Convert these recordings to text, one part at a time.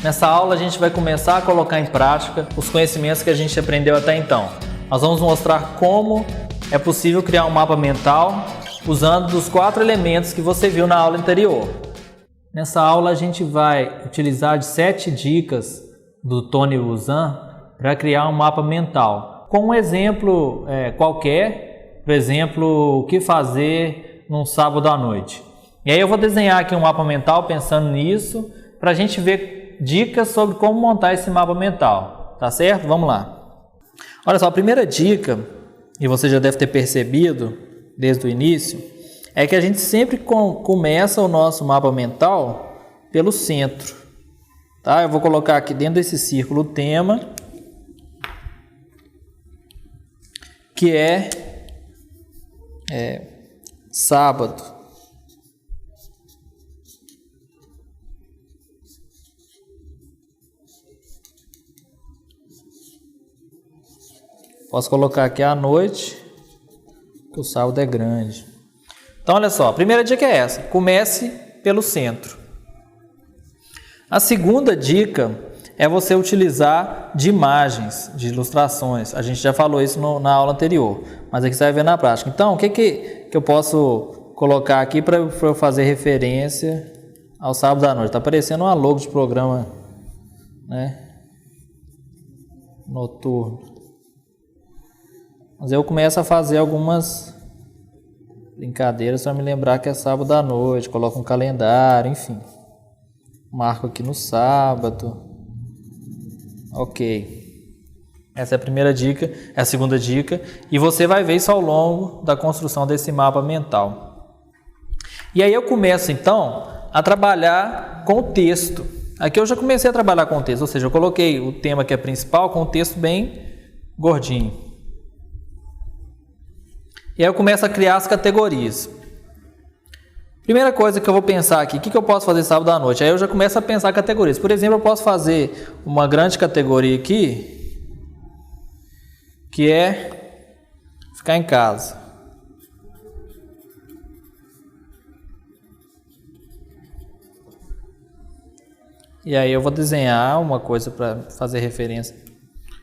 Nessa aula a gente vai começar a colocar em prática os conhecimentos que a gente aprendeu até então. Nós vamos mostrar como é possível criar um mapa mental usando os 4 elementos que você viu na aula anterior. Nessa aula a gente vai utilizar de 7 dicas do Tony Buzan para criar um mapa mental. Com um exemplo qualquer, por exemplo, o que fazer num sábado à noite. E aí eu vou desenhar aqui um mapa mental pensando nisso, para a gente ver dicas sobre como montar esse mapa mental, tá certo? Vamos lá. Olha só, a primeira dica, e você já deve ter percebido desde o início, é que a gente sempre começa o nosso mapa mental pelo centro, tá? Eu vou colocar aqui dentro desse círculo o tema, que é sábado. Posso colocar aqui à noite, que o sábado é grande. Então, olha só, a primeira dica é essa: comece pelo centro. A segunda dica é você utilizar de imagens, de ilustrações. A gente já falou isso na aula anterior, mas aqui você vai ver na prática. Então, o que eu posso colocar aqui para eu fazer referência ao sábado à noite? Está aparecendo uma logo de programa, né, noturno. Mas eu começo a fazer algumas brincadeiras para me lembrar que é sábado à noite. Coloco um calendário, enfim. Marco aqui no sábado. Ok. Essa é a primeira dica, é a segunda dica. E você vai ver isso ao longo da construção desse mapa mental. E aí eu começo então a trabalhar com o texto. Aqui eu já comecei a trabalhar com o texto, ou seja, eu coloquei o tema que é principal com o texto bem gordinho. E aí eu começo a criar as categorias. Primeira coisa que eu vou pensar aqui, o que eu posso fazer sábado à noite? Aí eu já começo a pensar categorias. Por exemplo, eu posso fazer uma grande categoria aqui, que é ficar em casa. E aí eu vou desenhar uma coisa para fazer referência.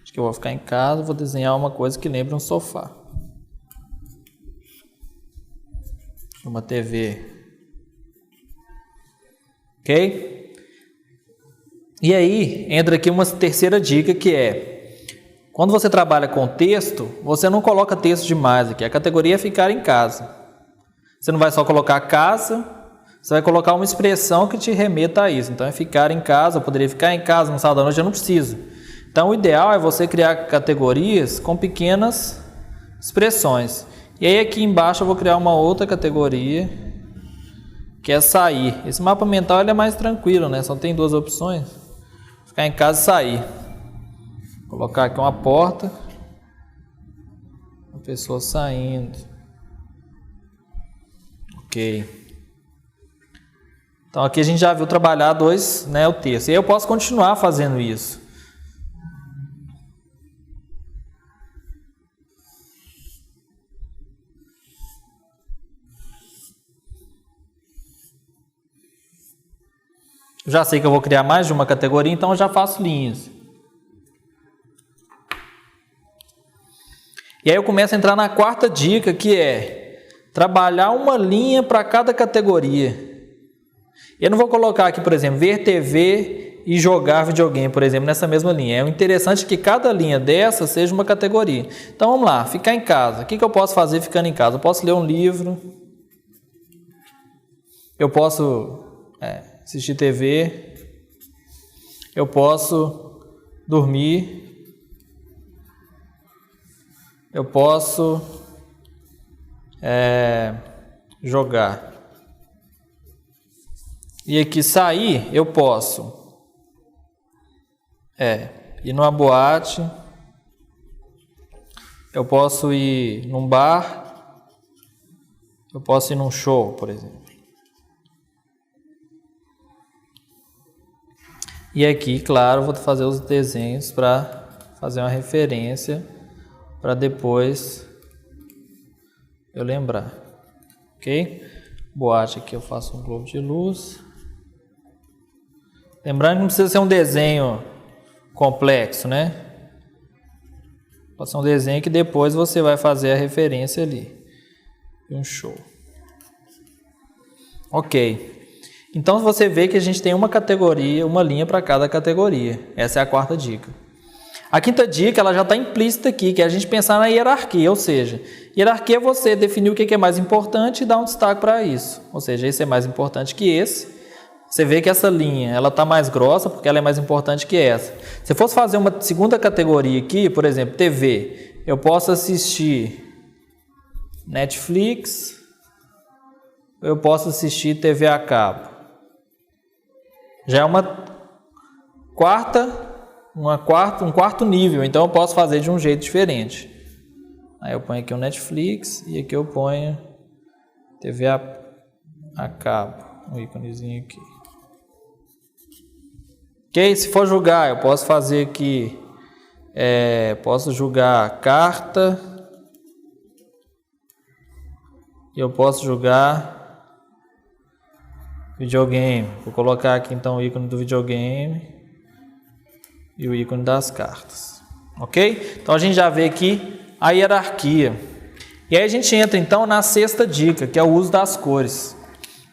Acho que eu vou ficar em casa, vou desenhar uma coisa que lembra um sofá. Uma TV. Ok? E aí entra aqui uma terceira dica, que é: quando você trabalha com texto, você não coloca texto demais aqui. A categoria é ficar em casa. Você não vai só colocar casa, você vai colocar uma expressão que te remeta a isso. Então é ficar em casa, eu poderia ficar em casa no sábado à noite, eu não preciso. Então o ideal é você criar categorias com pequenas expressões. E aí aqui embaixo eu vou criar uma outra categoria, que é sair. Esse mapa mental ele é mais tranquilo, né? Só tem 2 opções: ficar em casa e sair. Vou colocar aqui uma porta, uma pessoa saindo. Ok. Então aqui a gente já viu trabalhar o texto. E aí eu posso continuar fazendo isso. Já sei que eu vou criar mais de uma categoria, então eu já faço linhas. E aí eu começo a entrar na quarta dica, que é trabalhar uma linha para cada categoria. Eu não vou colocar aqui, por exemplo, ver TV e jogar videogame, por exemplo, nessa mesma linha. É interessante que cada linha dessa seja uma categoria. Então vamos lá, ficar em casa. O que eu posso fazer ficando em casa? Eu posso ler um livro. Eu posso assistir TV, eu posso dormir, eu posso jogar. E aqui sair, eu posso ir numa boate, eu posso ir num bar, eu posso ir num show, por exemplo. E aqui, claro, vou fazer os desenhos para fazer uma referência para depois eu lembrar. Ok? Boate aqui eu faço um globo de luz. Lembrando que não precisa ser um desenho complexo, né? Pode ser um desenho que depois você vai fazer a referência ali. Um show. Ok. Então você vê que a gente tem uma categoria, uma linha para cada categoria. Essa é a quarta dica. A quinta dica, ela já está implícita aqui, que é a gente pensar na hierarquia, ou seja, hierarquia é você definir o que é mais importante e dar um destaque para isso. Ou seja, esse é mais importante que esse. Você vê que essa linha ela está mais grossa porque ela é mais importante que essa. Se eu fosse fazer uma segunda categoria aqui, por exemplo, TV, eu posso assistir Netflix, eu posso assistir TV a cabo. Já é um quarto nível, então eu posso fazer de um jeito diferente. Aí eu ponho aqui o Netflix e aqui eu ponho TV a cabo, um íconezinho aqui. Ok, se for jogar, eu posso fazer aqui, posso jogar carta, e eu posso jogar videogame. Vou colocar aqui então o ícone do videogame e o ícone das cartas. Ok? Então a gente já vê aqui a hierarquia. E aí a gente entra então na sexta dica, que é o uso das cores.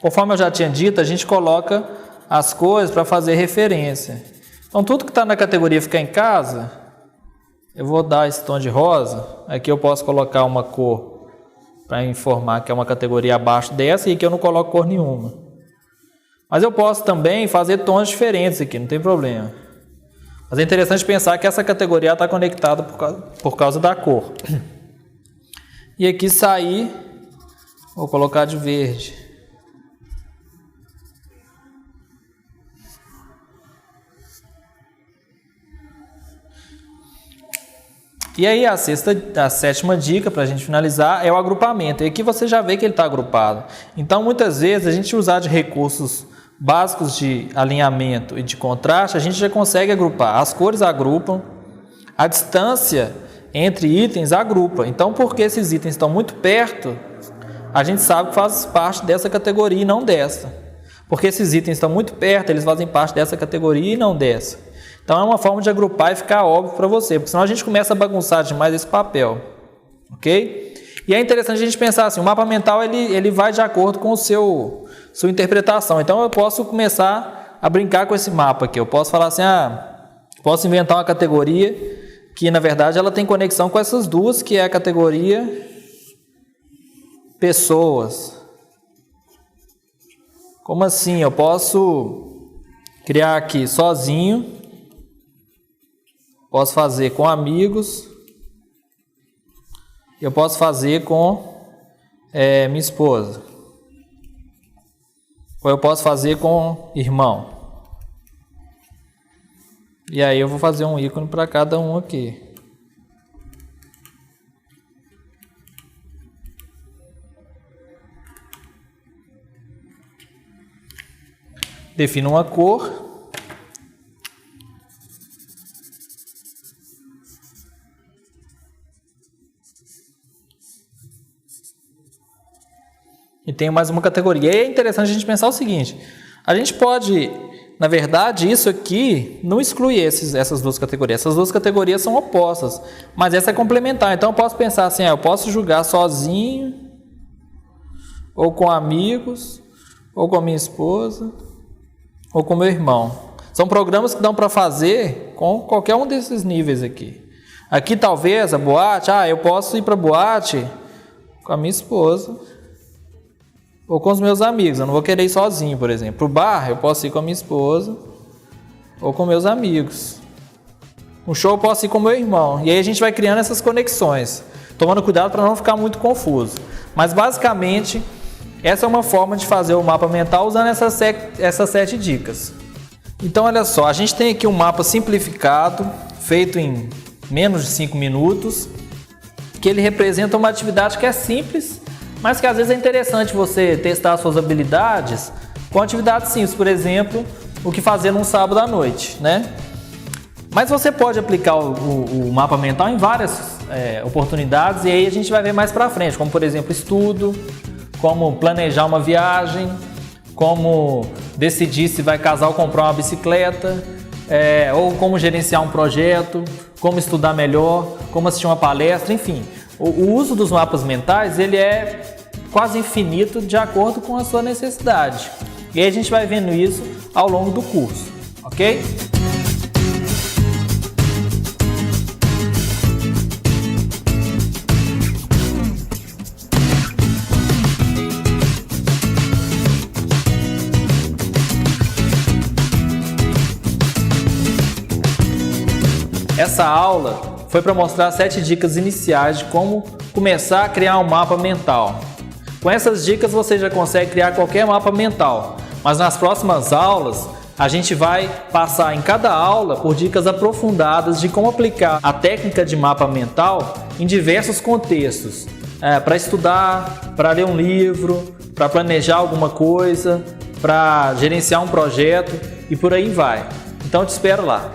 Conforme eu já tinha dito, a gente coloca as cores para fazer referência. Então tudo que está na categoria ficar em casa, eu vou dar esse tom de rosa. Aqui eu posso colocar uma cor para informar que é uma categoria abaixo dessa e que eu não coloco cor nenhuma. Mas eu posso também fazer tons diferentes aqui, não tem problema. Mas é interessante pensar que essa categoria está conectada por causa da cor. E aqui sair, vou colocar de verde. E aí a sétima dica para a gente finalizar é o agrupamento. E aqui você já vê que ele está agrupado. Então muitas vezes a gente usar de recursos básicos de alinhamento e de contraste, a gente já consegue agrupar. As cores agrupam, a distância entre itens agrupa. Então porque esses itens estão muito perto, a gente sabe que faz parte dessa categoria e não dessa. Porque esses itens estão muito perto, eles fazem parte dessa categoria e não dessa. Então é uma forma de agrupar e ficar óbvio para você, porque senão a gente começa a bagunçar demais esse papel, ok? E é interessante a gente pensar assim, o mapa mental ele vai de acordo com sua interpretação. Então eu posso começar a brincar com esse mapa aqui, eu posso falar assim, posso inventar uma categoria que na verdade ela tem conexão com essas duas, que é a categoria pessoas. Como assim? Eu posso criar aqui sozinho. Posso fazer com amigos. Eu posso fazer com minha esposa. Ou eu posso fazer com irmão. E aí eu vou fazer um ícone para cada um aqui. Defino uma cor. E tem mais uma categoria. E é interessante a gente pensar o seguinte, a gente pode, na verdade, isso aqui não exclui essas duas categorias. Essas duas categorias são opostas, mas essa é complementar. Então eu posso pensar assim, eu posso jogar sozinho, ou com amigos, ou com minha esposa, ou com meu irmão. São programas que dão para fazer com qualquer um desses níveis aqui. Aqui talvez a boate, eu posso ir para a boate com a minha esposa, ou com os meus amigos, eu não vou querer ir sozinho, por exemplo. Para o bar, eu posso ir com a minha esposa ou com meus amigos. No show, eu posso ir com meu irmão. E aí a gente vai criando essas conexões, tomando cuidado para não ficar muito confuso. Mas, basicamente, essa é uma forma de fazer o mapa mental usando essas 7 dicas. Então, olha só, a gente tem aqui um mapa simplificado, feito em menos de 5 minutos, que ele representa uma atividade que é simples, mas que às vezes é interessante você testar suas habilidades com atividades simples, por exemplo, o que fazer num sábado à noite, né? Mas você pode aplicar o mapa mental em várias oportunidades e aí a gente vai ver mais para frente, como por exemplo estudo, como planejar uma viagem, como decidir se vai casar ou comprar uma bicicleta, ou como gerenciar um projeto, como estudar melhor, como assistir uma palestra, enfim. O uso dos mapas mentais ele é quase infinito de acordo com a sua necessidade. E aí a gente vai vendo isso ao longo do curso, ok? Essa aula foi para mostrar 7 dicas iniciais de como começar a criar um mapa mental. Com essas dicas você já consegue criar qualquer mapa mental, mas nas próximas aulas a gente vai passar em cada aula por dicas aprofundadas de como aplicar a técnica de mapa mental em diversos contextos, para estudar, para ler um livro, para planejar alguma coisa, para gerenciar um projeto e por aí vai. Então te espero lá.